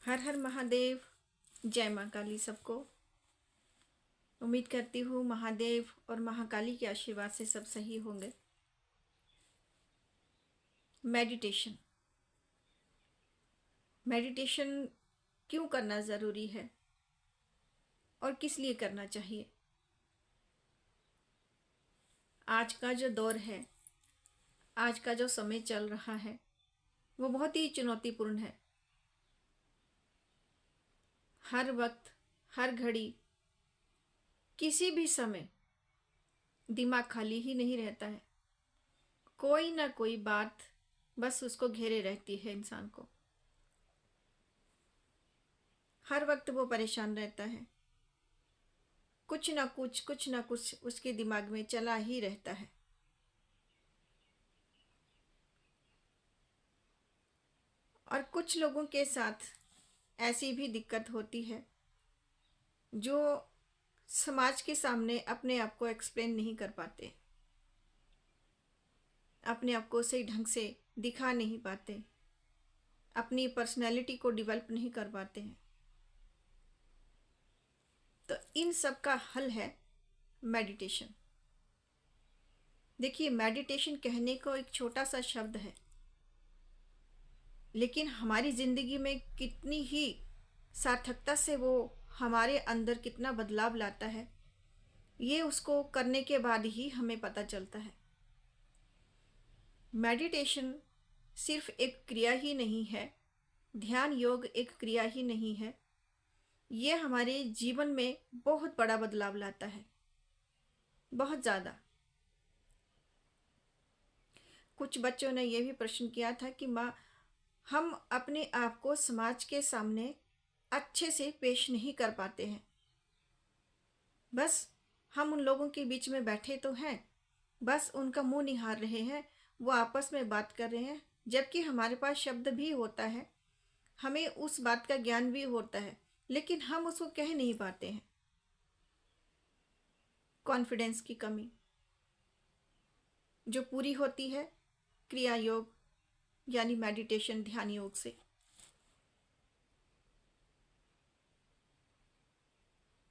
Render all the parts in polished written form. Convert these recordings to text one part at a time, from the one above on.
हर हर महादेव। जय माँ काली सबको। उम्मीद करती हूँ महादेव और महाकाली के आशीर्वाद से सब सही होंगे। मेडिटेशन मेडिटेशन क्यों करना ज़रूरी है और किस लिए करना चाहिए? आज का जो दौर है, आज का जो समय चल रहा है, वो बहुत ही चुनौतीपूर्ण है। हर वक्त, हर घड़ी, किसी भी समय दिमाग खाली ही नहीं रहता है। कोई ना कोई बात बस उसको घेरे रहती है इंसान को। हर वक्त वो परेशान रहता है। कुछ ना कुछ उसके दिमाग में चला ही रहता है। और कुछ लोगों के साथ ऐसी भी दिक्कत होती है जो समाज के सामने अपने आप को एक्सप्लेन नहीं कर पाते, अपने आप को सही ढंग से दिखा नहीं पाते, अपनी पर्सनैलिटी को डेवलप नहीं कर पाते हैं। तो इन सब का हल है मेडिटेशन। देखिए, मेडिटेशन कहने को एक छोटा सा शब्द है, लेकिन हमारी ज़िंदगी में कितनी ही सार्थकता से वो हमारे अंदर कितना बदलाव लाता है, ये उसको करने के बाद ही हमें पता चलता है। मेडिटेशन सिर्फ एक क्रिया ही नहीं है, ध्यान योग एक क्रिया ही नहीं है, ये हमारे जीवन में बहुत बड़ा बदलाव लाता है, बहुत ज़्यादा। कुछ बच्चों ने यह भी प्रश्न किया था कि माँ, हम अपने आप को समाज के सामने अच्छे से पेश नहीं कर पाते हैं। बस हम उन लोगों के बीच में बैठे तो हैं, बस उनका मुंह निहार रहे हैं, वो आपस में बात कर रहे हैं, जबकि हमारे पास शब्द भी होता है, हमें उस बात का ज्ञान भी होता है, लेकिन हम उसको कह नहीं पाते हैं। कॉन्फिडेंस की कमी जो पूरी होती है क्रिया योग यानी मेडिटेशन, ध्यान योग से।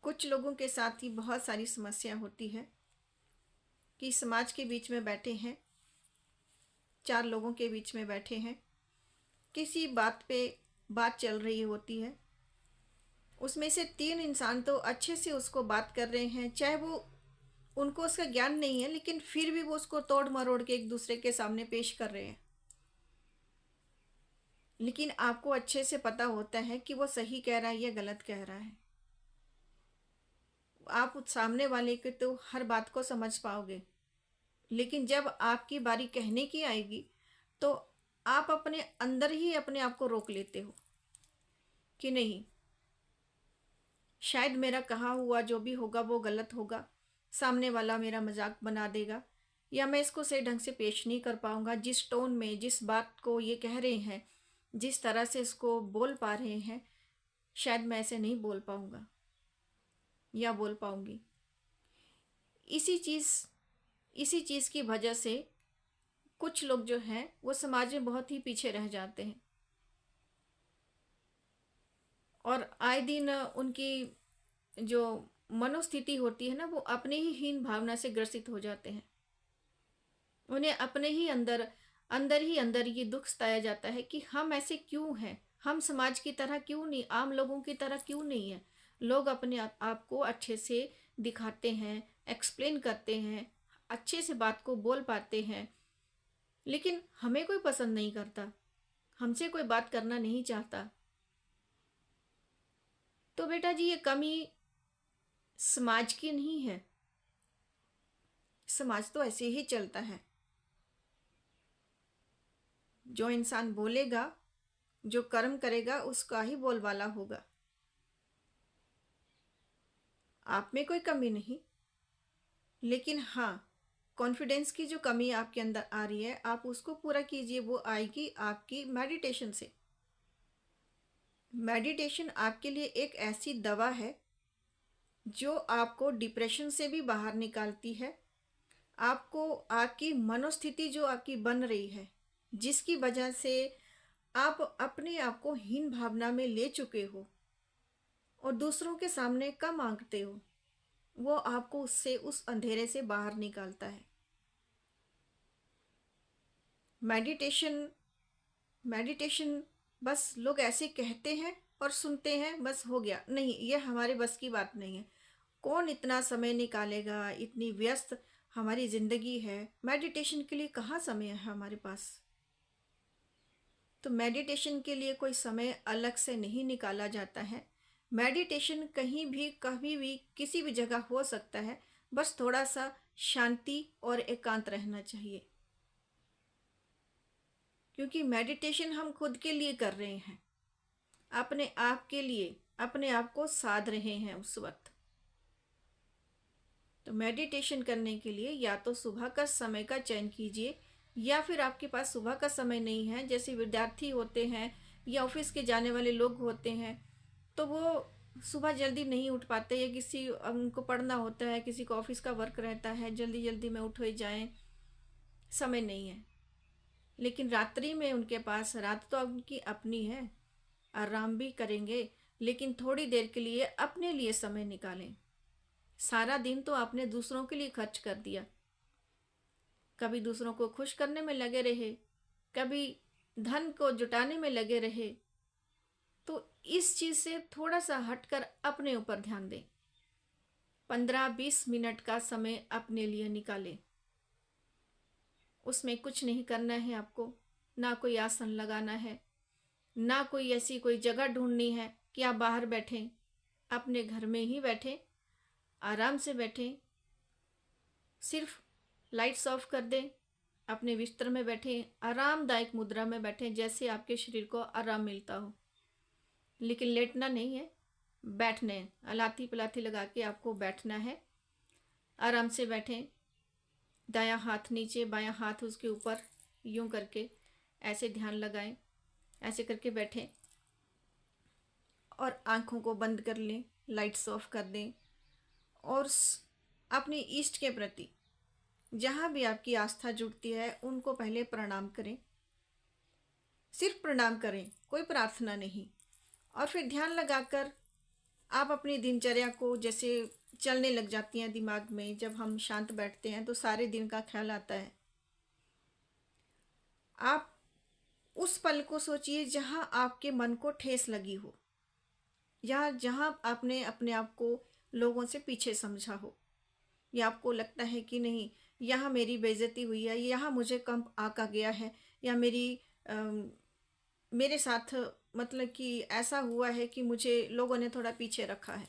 कुछ लोगों के साथ ही बहुत सारी समस्या होती है कि समाज के बीच में बैठे हैं, चार लोगों के बीच में बैठे हैं, किसी बात पे बात चल रही होती है, उसमें से तीन इंसान तो अच्छे से उसको बात कर रहे हैं, चाहे वो उनको उसका ज्ञान नहीं है, लेकिन फिर भी वो उसको तोड़ मरोड़ के एक दूसरे के सामने पेश कर रहे हैं। लेकिन आपको अच्छे से पता होता है कि वो सही कह रहा है या गलत कह रहा है। आप उस सामने वाले के तो हर बात को समझ पाओगे, लेकिन जब आपकी बारी कहने की आएगी तो आप अपने अंदर ही अपने आप को रोक लेते हो कि नहीं, शायद मेरा कहा हुआ जो भी होगा वो गलत होगा, सामने वाला मेरा मजाक बना देगा, या मैं इसको सही ढंग से पेश नहीं कर पाऊंगा। जिस टोन में, जिस बात को ये कह रहे हैं, जिस तरह से इसको बोल पा रहे हैं, शायद मैं ऐसे नहीं बोल पाऊंगा या बोल पाऊंगी। इसी चीज़ की वजह से कुछ लोग जो हैं वो समाज में बहुत ही पीछे रह जाते हैं और आए दिन उनकी जो मनोस्थिति होती है ना, वो अपने ही हीन भावना से ग्रसित हो जाते हैं। उन्हें अपने ही अंदर ये दुख सताया जाता है कि हम ऐसे क्यों हैं, हम समाज की तरह क्यों नहीं, आम लोगों की तरह क्यों नहीं है। लोग अपने आप को अच्छे से दिखाते हैं, एक्सप्लेन करते हैं, अच्छे से बात को बोल पाते हैं, लेकिन हमें कोई पसंद नहीं करता, हमसे कोई बात करना नहीं चाहता। तो बेटा जी, ये कमी समाज की नहीं है, समाज तो ऐसे ही चलता है। जो इंसान बोलेगा, जो कर्म करेगा, उसका ही बोलबाला होगा। आप में कोई कमी नहीं, लेकिन हाँ, कॉन्फिडेंस की जो कमी आपके अंदर आ रही है, आप उसको पूरा कीजिए। वो आएगी आपकी मेडिटेशन से। मेडिटेशन आपके लिए एक ऐसी दवा है जो आपको डिप्रेशन से भी बाहर निकालती है। आपको आपकी मनोस्थिति जो आपकी बन रही है, जिसकी वजह से आप अपने आप को हीन भावना में ले चुके हो और दूसरों के सामने कम आंकते हो, वो आपको उससे, उस अंधेरे से बाहर निकालता है। मेडिटेशन मेडिटेशन बस लोग ऐसे कहते हैं और सुनते हैं, बस हो गया, नहीं, ये हमारे बस की बात नहीं है। कौन इतना समय निकालेगा, इतनी व्यस्त हमारी ज़िंदगी है, मेडिटेशन के लिए कहाँ समय है हमारे पास। तो मेडिटेशन के लिए कोई समय अलग से नहीं निकाला जाता है। मेडिटेशन कहीं भी, कभी भी, किसी भी जगह हो सकता है। बस थोड़ा सा शांति और एकांत रहना चाहिए, क्योंकि मेडिटेशन हम खुद के लिए कर रहे हैं, अपने आप के लिए, अपने आप को साध रहे हैं उस वक्त। तो मेडिटेशन करने के लिए या तो सुबह का समय का चयन कीजिए, या फिर आपके पास सुबह का समय नहीं है, जैसे विद्यार्थी होते हैं या ऑफिस के जाने वाले लोग होते हैं, तो वो सुबह जल्दी नहीं उठ पाते, या किसी उनको पढ़ना होता है, किसी को ऑफिस का वर्क रहता है, जल्दी जल्दी में उठ जाएं, समय नहीं है। लेकिन रात्रि में उनके पास, रात तो उनकी अपनी है, आराम भी करेंगे, लेकिन थोड़ी देर के लिए अपने लिए समय निकालें। सारा दिन तो आपने दूसरों के लिए खर्च कर दिया, कभी दूसरों को खुश करने में लगे रहे, कभी धन को जुटाने में लगे रहे। तो इस चीज़ से थोड़ा सा हटकर अपने ऊपर ध्यान दें। 15-20 मिनट का समय अपने लिए निकालें। उसमें कुछ नहीं करना है आपको, ना कोई आसन लगाना है, ना कोई ऐसी कोई जगह ढूंढनी है कि आप बाहर बैठें। अपने घर में ही बैठें, आराम से बैठें, सिर्फ लाइट्स ऑफ कर दें, अपने बिस्तर में बैठें, आरामदायक मुद्रा में बैठें, जैसे आपके शरीर को आराम मिलता हो। लेकिन लेटना नहीं है, बैठने, अलाती पलाथी लगा के आपको बैठना है। आराम से बैठें, दायां हाथ नीचे, बायां हाथ उसके ऊपर, यूं करके ऐसे ध्यान लगाएं, ऐसे करके बैठें और आँखों को बंद कर लें, लाइट्स ऑफ कर दें। और अपने इष्ट के प्रति, जहाँ भी आपकी आस्था जुड़ती है, उनको पहले प्रणाम करें, सिर्फ प्रणाम करें, कोई प्रार्थना नहीं। और फिर ध्यान लगाकर आप अपनी दिनचर्या को, जैसे चलने लग जाती हैं दिमाग में, जब हम शांत बैठते हैं तो सारे दिन का ख्याल आता है। आप उस पल को सोचिए जहाँ आपके मन को ठेस लगी हो, या जहाँ आपने अपने आप को लोगों से पीछे समझा हो, या आपको लगता है कि नहीं, यहाँ मेरी बेइज्जती हुई है, यहाँ मुझे कम आका गया है, या मेरे साथ मतलब कि ऐसा हुआ है कि मुझे लोगों ने थोड़ा पीछे रखा है,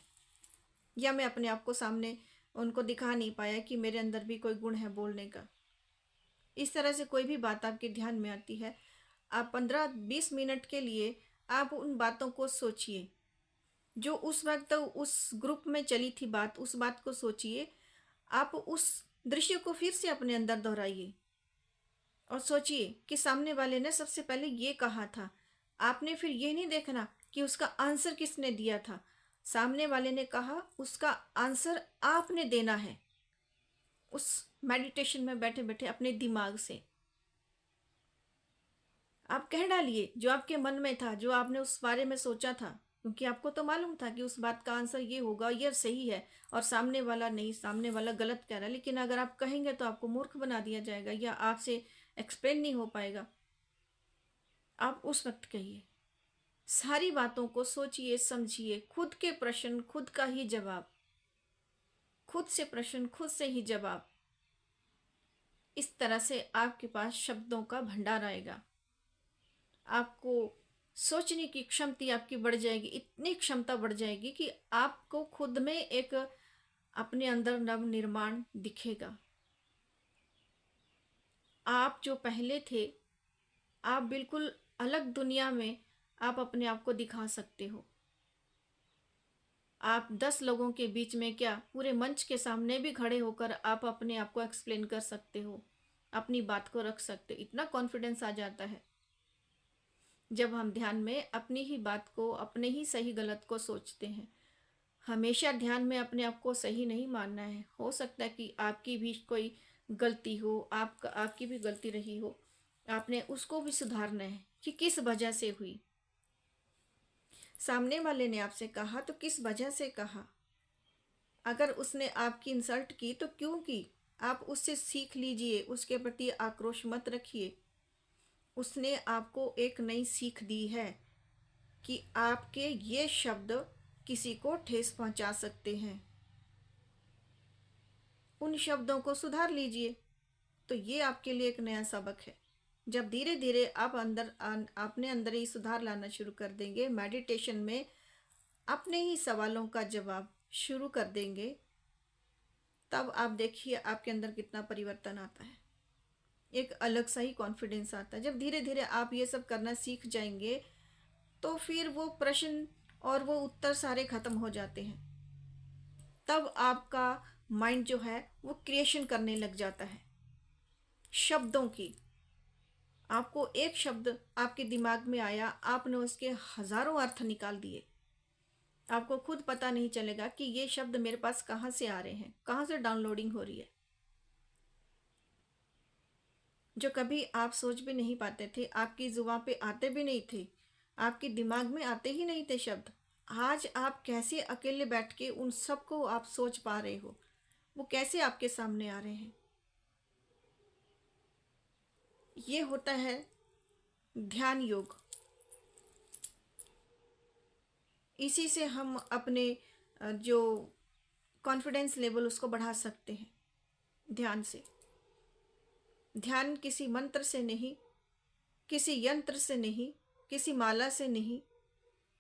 या मैं अपने आप को सामने उनको दिखा नहीं पाया कि मेरे अंदर भी कोई गुण है बोलने का। इस तरह से कोई भी बात आपके ध्यान में आती है, आप 15-20 मिनट के लिए आप उन बातों को सोचिए, जो उस वक्त उस ग्रुप में चली थी बात, उस बात को सोचिए। आप उस दृश्य को फिर से अपने अंदर दोहराइए और सोचिए कि सामने वाले ने सबसे पहले ये कहा था। आपने फिर ये नहीं देखना कि उसका आंसर किसने दिया था, सामने वाले ने कहा, उसका आंसर आपने देना है। उस मेडिटेशन में बैठे बैठे अपने दिमाग से आप कह डालिए जो आपके मन में था, जो आपने उस बारे में सोचा था, क्योंकि आपको तो मालूम था कि उस बात का आंसर ये होगा, ये सही है, और सामने वाला नहीं, सामने वाला गलत कह रहा है। लेकिन अगर आप कहेंगे तो आपको मूर्ख बना दिया जाएगा, या आपसे एक्सप्लेन नहीं हो पाएगा। आप उस वक्त कहिए, सारी बातों को सोचिए, समझिए, खुद के प्रश्न खुद का ही जवाब, खुद से प्रश्न खुद से ही जवाब। इस तरह से आपके पास शब्दों का भंडार आएगा। आपको सोचने की क्षमता आपकी बढ़ जाएगी, इतनी क्षमता बढ़ जाएगी कि आपको खुद में एक अपने अंदर नव निर्माण दिखेगा। आप जो पहले थे, आप बिल्कुल अलग दुनिया में आप अपने आप को दिखा सकते हो। आप 10 लोगों के बीच में क्या, पूरे मंच के सामने भी खड़े होकर आप अपने आप को एक्सप्लेन कर सकते हो, अपनी बात को रख सकते हो। इतना कॉन्फिडेंस आ जाता है जब हम ध्यान में अपनी ही बात को, अपने ही सही गलत को सोचते हैं। हमेशा ध्यान में अपने आप को सही नहीं मानना है। हो सकता है कि आपकी भी कोई गलती हो, आपकी भी गलती रही हो, आपने उसको भी सुधारना है। कि किस वजह से हुई। सामने वाले ने आपसे कहा तो किस वजह से कहा। अगर उसने आपकी इंसल्ट की तो क्यों की, आप उससे सीख लीजिए, उसके प्रति आक्रोश मत रखिए। उसने आपको एक नई सीख दी है कि आपके ये शब्द किसी को ठेस पहुंचा सकते हैं। उन शब्दों को सुधार लीजिए। तो ये आपके लिए एक नया सबक है। जब धीरे धीरे आप अपने अंदर ही सुधार लाना शुरू कर देंगे, मेडिटेशन में अपने ही सवालों का जवाब शुरू कर देंगे, तब आप देखिए आपके अंदर कितना परिवर्तन आता है। एक अलग सा ही कॉन्फिडेंस आता है। जब धीरे धीरे आप ये सब करना सीख जाएंगे तो फिर वो प्रश्न और वो उत्तर सारे खत्म हो जाते हैं। तब आपका माइंड जो है वो क्रिएशन करने लग जाता है शब्दों की। आपको एक शब्द आपके दिमाग में आया, आपने उसके हजारों अर्थ निकाल दिए। आपको खुद पता नहीं चलेगा कि ये शब्द मेरे पास कहाँ से आ रहे हैं, कहाँ से डाउनलोडिंग हो रही है। जो कभी आप सोच भी नहीं पाते थे, आपकी जुबान पे आते भी नहीं थे, आपके दिमाग में आते ही नहीं थे शब्द, आज आप कैसे अकेले बैठ के उन सब को आप सोच पा रहे हो, वो कैसे आपके सामने आ रहे हैं। ये होता है ध्यान योग। इसी से हम अपने जो कॉन्फिडेंस लेवल उसको बढ़ा सकते हैं ध्यान से। ध्यान किसी मंत्र से नहीं, किसी यंत्र से नहीं, किसी माला से नहीं,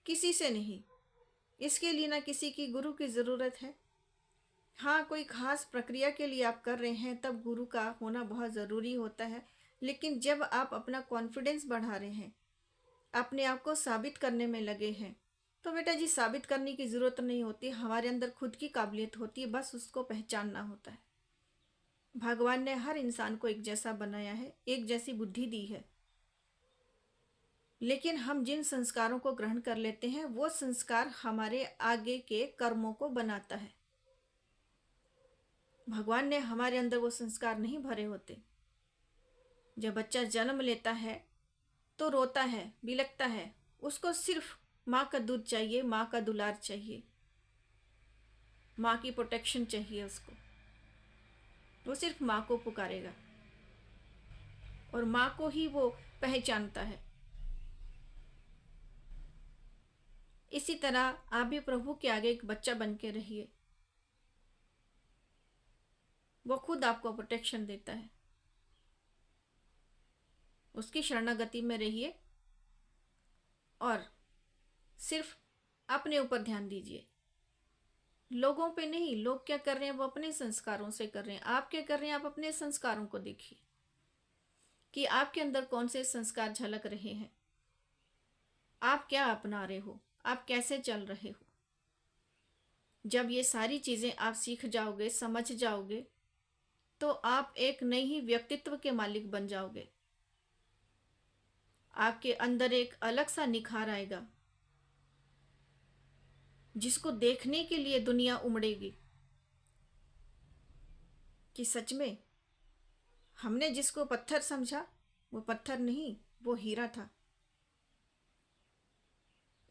किसी से नहीं। इसके लिए ना किसी की गुरु की ज़रूरत है। हाँ, कोई खास प्रक्रिया के लिए आप कर रहे हैं तब गुरु का होना बहुत ज़रूरी होता है। लेकिन जब आप अपना कॉन्फिडेंस बढ़ा रहे हैं, अपने आप को साबित करने में लगे हैं, तो बेटा जी साबित करने की ज़रूरत नहीं होती। हमारे अंदर खुद की काबिलियत होती है, बस उसको पहचानना होता है। भगवान ने हर इंसान को एक जैसा बनाया है, एक जैसी बुद्धि दी है। लेकिन हम जिन संस्कारों को ग्रहण कर लेते हैं वो संस्कार हमारे आगे के कर्मों को बनाता है। भगवान ने हमारे अंदर वो संस्कार नहीं भरे होते। जब बच्चा जन्म लेता है तो रोता है, बिलखता है, उसको सिर्फ माँ का दूध चाहिए, माँ का दुलार चाहिए, माँ की प्रोटेक्शन चाहिए उसको। वो सिर्फ माँ को पुकारेगा और माँ को ही वो पहचानता है। इसी तरह आप भी प्रभु के आगे एक बच्चा बन के रहिए। वो खुद आपको प्रोटेक्शन देता है। उसकी शरणागति में रहिए और सिर्फ अपने ऊपर ध्यान दीजिए, लोगों पे नहीं। लोग क्या कर रहे हैं वो अपने संस्कारों से कर रहे हैं। आप क्या कर रहे हैं, आप अपने संस्कारों को देखिए कि आपके अंदर कौन से संस्कार झलक रहे हैं, आप क्या अपना रहे हो, आप कैसे चल रहे हो। जब ये सारी चीज़ें आप सीख जाओगे, समझ जाओगे, तो आप एक नई ही व्यक्तित्व के मालिक बन जाओगे। आपके अंदर एक अलग सा निखार आएगा जिसको देखने के लिए दुनिया उमड़ेगी कि सच में हमने जिसको पत्थर समझा वो पत्थर नहीं, वो हीरा था।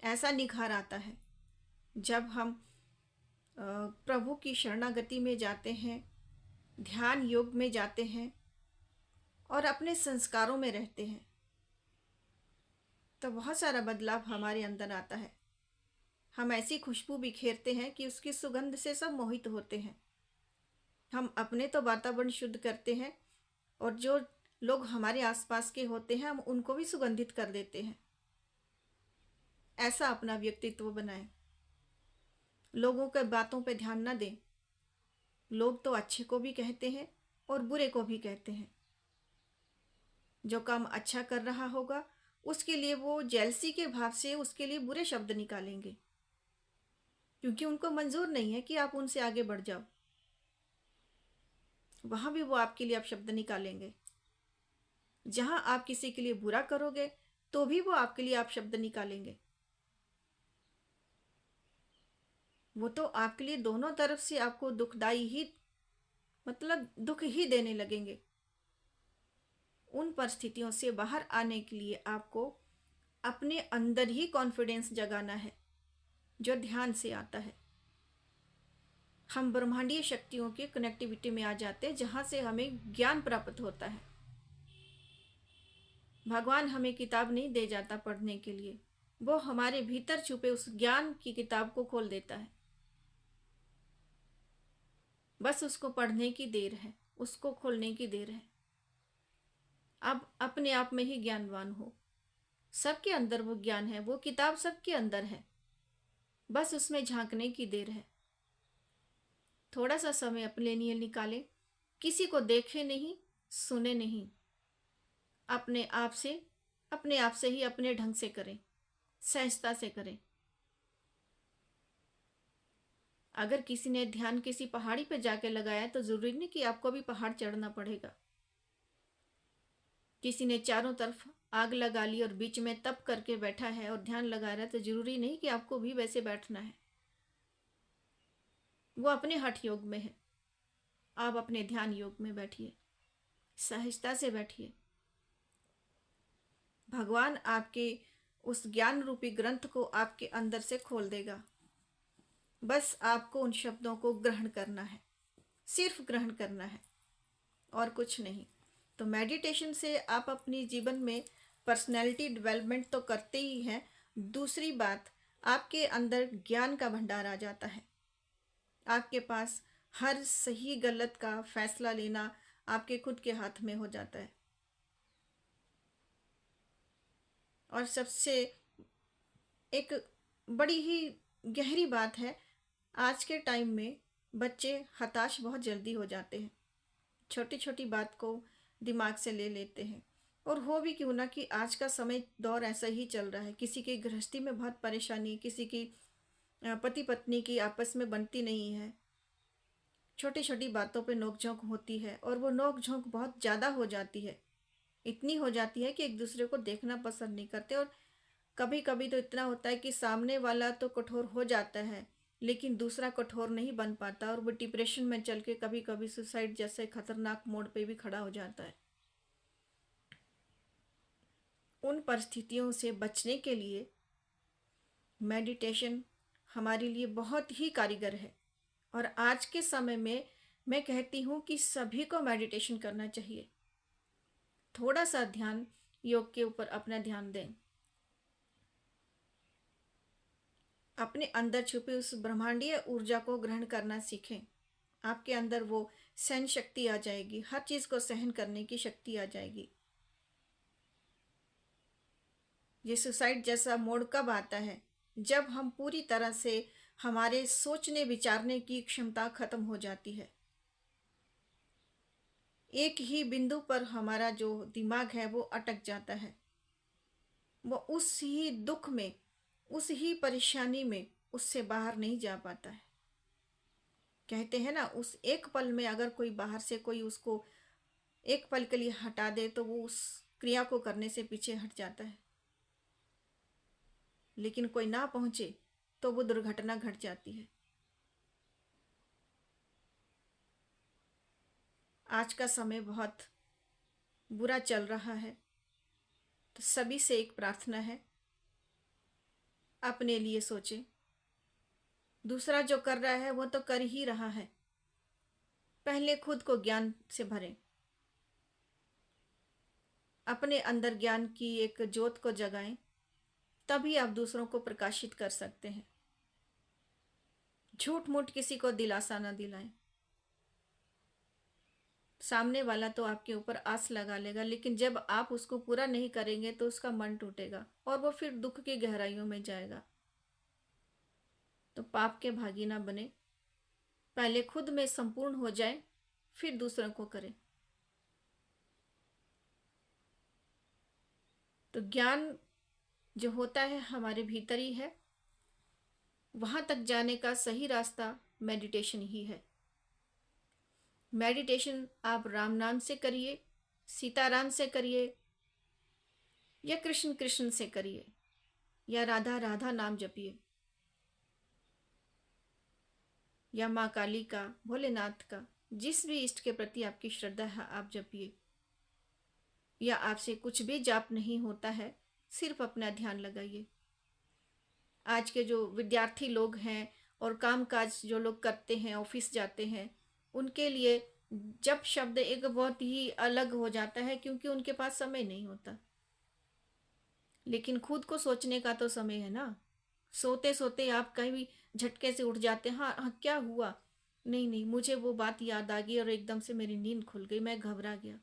ऐसा निखार आता है जब हम प्रभु की शरणागति में जाते हैं, ध्यान योग में जाते हैं और अपने संस्कारों में रहते हैं, तो बहुत सारा बदलाव हमारे अंदर आता है। हम ऐसी खुशबू बिखेरते हैं कि उसकी सुगंध से सब मोहित होते हैं। हम अपने तो वातावरण शुद्ध करते हैं और जो लोग हमारे आसपास के होते हैं हम उनको भी सुगंधित कर देते हैं। ऐसा अपना व्यक्तित्व बनाएं। लोगों के बातों पे ध्यान ना दें। लोग तो अच्छे को भी कहते हैं और बुरे को भी कहते हैं। जो काम अच्छा कर रहा होगा उसके लिए वो जेलसी के भाव से उसके लिए बुरे शब्द निकालेंगे, क्योंकि उनको मंजूर नहीं है कि आप उनसे आगे बढ़ जाओ। वहां भी वो आपके लिए आप शब्द निकालेंगे। जहां आप किसी के लिए बुरा करोगे तो भी वो आपके लिए आप शब्द निकालेंगे। वो तो आपके लिए दोनों तरफ से आपको दुखदाई ही, मतलब दुख ही देने लगेंगे। उन परिस्थितियों से बाहर आने के लिए आपको अपने अंदर ही कॉन्फिडेंस जगाना है जो ध्यान से आता है। हम ब्रह्मांडीय शक्तियों की कनेक्टिविटी में आ जाते हैं जहाँ से हमें ज्ञान प्राप्त होता है। भगवान हमें किताब नहीं दे जाता पढ़ने के लिए, वो हमारे भीतर छुपे उस ज्ञान की किताब को खोल देता है। बस उसको पढ़ने की देर है, उसको खोलने की देर है। अब अपने आप में ही ज्ञानवान हो। सबके अंदर वो ज्ञान है, वो किताब सबके अंदर है, बस उसमें झांकने की देर है। थोड़ा सा समय अपने लिए निकालें, किसी को देखे नहीं, सुने नहीं, अपने आप से ही अपने ढंग से करें, सहजता से करें। अगर किसी ने ध्यान किसी पहाड़ी पे जाके लगाया तो जरूरी नहीं कि आपको भी पहाड़ चढ़ना पड़ेगा। किसी ने चारों तरफ आग लगा ली और बीच में तप करके बैठा है और ध्यान लगा रहा है तो जरूरी नहीं कि आपको भी वैसे बैठना है। वो अपने हठ योग में है, आप अपने ध्यान योग में बैठिए, सहजता से बैठिए। भगवान आपके उस ज्ञान रूपी ग्रंथ को आपके अंदर से खोल देगा। बस आपको उन शब्दों को ग्रहण करना है, सिर्फ ग्रहण करना है और कुछ नहीं। तो मेडिटेशन से आप अपनी जीवन में पर्सनैलिटी डेवलपमेंट तो करते ही हैं, दूसरी बात आपके अंदर ज्ञान का भंडार आ जाता है। आपके पास हर सही गलत का फैसला लेना आपके खुद के हाथ में हो जाता है। और सबसे एक बड़ी ही गहरी बात है, आज के टाइम में बच्चे हताश बहुत जल्दी हो जाते हैं, छोटी छोटी बात को दिमाग से ले लेते हैं। और हो भी क्यों ना कि आज का समय दौर ऐसा ही चल रहा है। किसी की गृहस्थी में बहुत परेशानी, किसी की पति पत्नी की आपस में बनती नहीं है, छोटी छोटी बातों पे नोक झोंक होती है और वो नोक झोंक बहुत ज़्यादा हो जाती है, इतनी हो जाती है कि एक दूसरे को देखना पसंद नहीं करते। और कभी कभी तो इतना होता है कि सामने वाला तो कठोर हो जाता है लेकिन दूसरा कठोर नहीं बन पाता और वो डिप्रेशन में चल के कभी कभी सुसाइड जैसे खतरनाक मोड़ पे भी खड़ा हो जाता है। उन परिस्थितियों से बचने के लिए मेडिटेशन हमारे लिए बहुत ही कारगर है। और आज के समय में मैं कहती हूँ कि सभी को मेडिटेशन करना चाहिए। थोड़ा सा ध्यान योग के ऊपर अपना ध्यान दें, अपने अंदर छुपी उस ब्रह्मांडीय ऊर्जा को ग्रहण करना सीखें। आपके अंदर वो सहन शक्ति आ जाएगी, हर चीज़ को सहन करने की शक्ति आ जाएगी। ये सुसाइड जैसा मोड़ कब आता है? जब हम पूरी तरह से हमारे सोचने विचारने की क्षमता खत्म हो जाती है। एक ही बिंदु पर हमारा जो दिमाग है वो अटक जाता है, वो उस ही दुख में, उस ही परेशानी में उससे बाहर नहीं जा पाता है। कहते हैं ना, उस एक पल में अगर कोई बाहर से कोई उसको एक पल के लिए हटा दे तो वो उस क्रिया को करने से पीछे हट जाता है, लेकिन कोई ना पहुंचे तो वो दुर्घटना घट जाती है। आज का समय बहुत बुरा चल रहा है, तो सभी से एक प्रार्थना है, अपने लिए सोचें। दूसरा जो कर रहा है वो तो कर ही रहा है, पहले खुद को ज्ञान से भरें, अपने अंदर ज्ञान की एक ज्योत को जगाएं, तभी आप दूसरों को प्रकाशित कर सकते हैं। झूठ मूठ किसी को दिलासा ना दिलाएं। सामने वाला तो आपके ऊपर आस लगा लेगा, लेकिन जब आप उसको पूरा नहीं करेंगे तो उसका मन टूटेगा और वो फिर दुख की गहराइयों में जाएगा। तो पाप के भागी ना बने, पहले खुद में संपूर्ण हो जाए, फिर दूसरों को करें। तो ज्ञान जो होता है हमारे भीतर ही है, वहां तक जाने का सही रास्ता मेडिटेशन ही है। मेडिटेशन आप राम नाम से करिए, सीताराम से करिए, या कृष्ण कृष्ण से करिए, या राधा राधा नाम जपिए, या माँ काली का, भोलेनाथ का, जिस भी इष्ट के प्रति आपकी श्रद्धा है आप जपिए। या आपसे कुछ भी जाप नहीं होता है सिर्फ अपना ध्यान लगाइए। आज के जो विद्यार्थी लोग हैं और कामकाज जो लोग करते हैं, ऑफिस जाते हैं, उनके लिए जब शब्द एक बहुत ही अलग हो जाता है, क्योंकि उनके पास समय नहीं होता। लेकिन खुद को सोचने का तो समय है ना। सोते सोते आप कहीं भी झटके से उठ जाते हैं, हाँ हाँ क्या हुआ, नहीं नहीं, मुझे वो बात याद आ गई और एकदम से मेरी नींद खुल गई, मैं घबरा गया।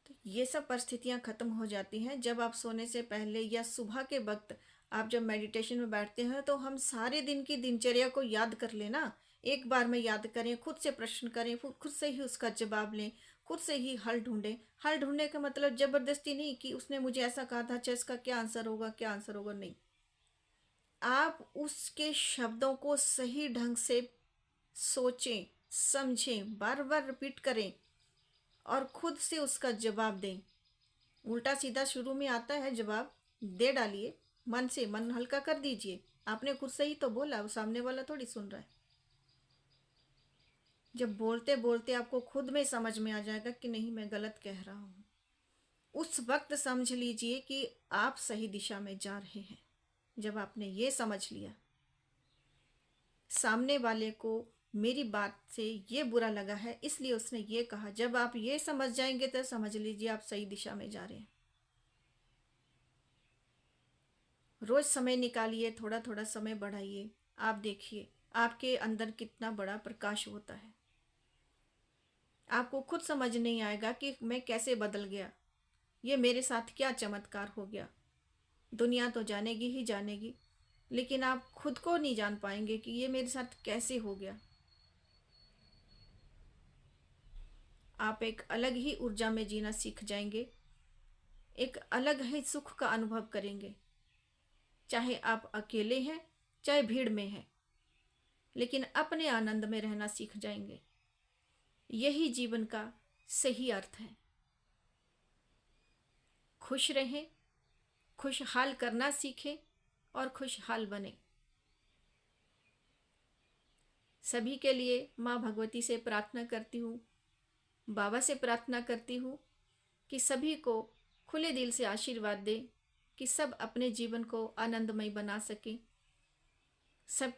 तो ये सब परिस्थितियां खत्म हो जाती हैं जब आप सोने से पहले या सुबह के वक्त आप जब मेडिटेशन में बैठते हैं, तो हम सारे दिन की दिनचर्या को याद कर लेना। एक बार में याद करें, खुद से प्रश्न करें, खुद से ही उसका जवाब लें, खुद से ही हल ढूंढें। हल ढूंढने का मतलब जबरदस्ती नहीं कि उसने मुझे ऐसा कहा था, अच्छा इसका क्या आंसर होगा, क्या आंसर होगा, नहीं। आप उसके शब्दों को सही ढंग से सोचें, समझें, बार बार रिपीट करें और खुद से उसका जवाब दें। उल्टा सीधा शुरू में आता है जवाब, दे डालिए, मन से, मन हल्का कर दीजिए। आपने खुद से ही तो बोला, वो सामने वाला थोड़ी सुन रहा है। जब बोलते बोलते आपको खुद में समझ में आ जाएगा कि नहीं मैं गलत कह रहा हूँ, उस वक्त समझ लीजिए कि आप सही दिशा में जा रहे हैं। जब आपने ये समझ लिया, सामने वाले को मेरी बात से ये बुरा लगा है इसलिए उसने ये कहा, जब आप ये समझ जाएंगे तो समझ लीजिए आप सही दिशा में जा रहे हैं। रोज समय निकालिए, थोड़ा थोड़ा समय बढ़ाइए। आप देखिए आपके अंदर कितना बड़ा प्रकाश होता है। आपको खुद समझ नहीं आएगा कि मैं कैसे बदल गया, ये मेरे साथ क्या चमत्कार हो गया। दुनिया तो जानेगी ही जानेगी, लेकिन आप खुद को नहीं जान पाएंगे कि ये मेरे साथ कैसे हो गया। आप एक अलग ही ऊर्जा में जीना सीख जाएंगे, एक अलग ही सुख का अनुभव करेंगे। चाहे आप अकेले हैं, चाहे भीड़ में हैं, लेकिन अपने आनंद में रहना सीख जाएंगे। यही जीवन का सही अर्थ है। खुश रहें, खुशहाल करना सीखें और खुशहाल बने। सभी के लिए माँ भगवती से प्रार्थना करती हूँ, बाबा से प्रार्थना करती हूँ कि सभी को खुले दिल से आशीर्वाद दें कि सब अपने जीवन को आनंदमय बना सकें। सबके